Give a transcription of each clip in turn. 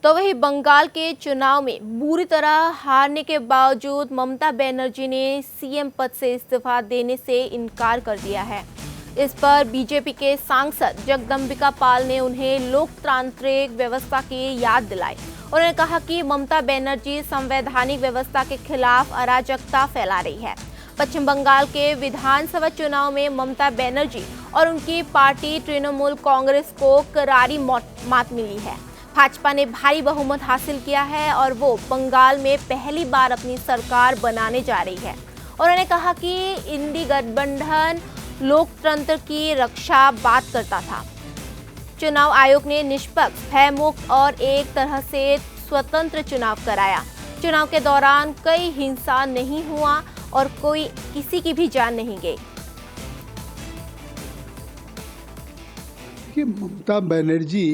तो वहीं बंगाल के चुनाव में बुरी तरह हारने के बावजूद ममता बनर्जी ने सीएम पद से इस्तीफा देने से इनकार कर दिया है। इस पर बीजेपी के सांसद जगदम्बिका पाल ने उन्हें लोकतांत्रिक व्यवस्था की याद दिलाई। उन्होंने कहा कि ममता बनर्जी संवैधानिक व्यवस्था के खिलाफ अराजकता फैला रही है। पश्चिम बंगाल के विधानसभा चुनाव में ममता बनर्जी और उनकी पार्टी तृणमूल कांग्रेस को करारी मात मिली है। भाजपा ने भारी बहुमत हासिल किया है और वो बंगाल में पहली बार अपनी सरकार बनाने जा रही है। उन्होंने कहा कि इंडी गठबंधन लोकतंत्र की रक्षा बात करता था। चुनाव आयोग ने निष्पक्ष, भयमुक्त और एक तरह से स्वतंत्र चुनाव कराया। चुनाव के दौरान कोई हिंसा नहीं हुआ और कोई किसी की भी जान नहीं गई। ममता बनर्जी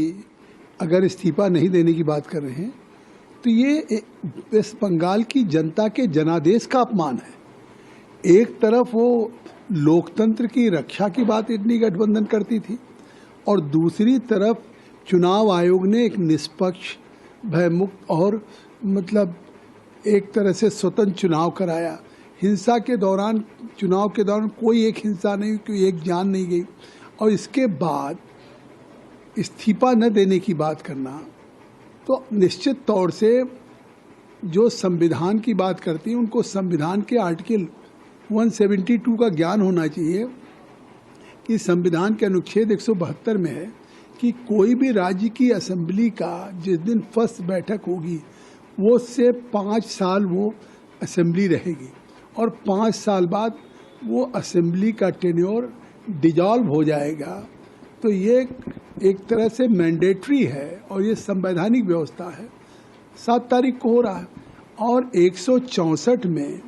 अगर इस्तीफा नहीं देने की बात कर रहे हैं तो ये इस बंगाल की जनता के जनादेश का अपमान है। एक तरफ वो लोकतंत्र की रक्षा की बात इंडी गठबंधन करती थी और दूसरी तरफ चुनाव आयोग ने एक निष्पक्ष, भयमुक्त और एक तरह से स्वतंत्र चुनाव कराया। हिंसा के दौरान, चुनाव के दौरान कोई एक हिंसा नहीं, कोई एक जान नहीं गई और इसके बाद इस्तीफा न देने की बात करना तो निश्चित तौर से जो संविधान की बात करती हैं उनको संविधान के आर्टिकल 172 का ज्ञान होना चाहिए कि संविधान के अनुच्छेद 172 में है कि कोई भी राज्य की असेंबली का जिस दिन फर्स्ट बैठक होगी वो से 5 साल वो असेंबली रहेगी और 5 साल बाद वो असेंबली का टेन्योर डिजॉल्व हो जाएगा। तो ये एक तरह से मैंडेटरी है और ये संवैधानिक व्यवस्था है। 7 तारीख को हो रहा है और 164 में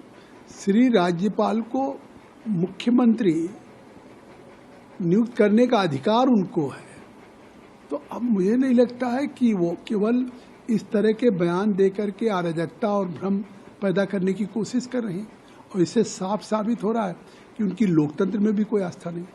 श्री राज्यपाल को मुख्यमंत्री नियुक्त करने का अधिकार उनको है। तो अब मुझे नहीं लगता है कि वो केवल इस तरह के बयान देकर के अराजकता और भ्रम पैदा करने की कोशिश कर रहे हैं और इससे साफ साबित हो रहा है कि उनकी लोकतंत्र में भी कोई आस्था नहीं।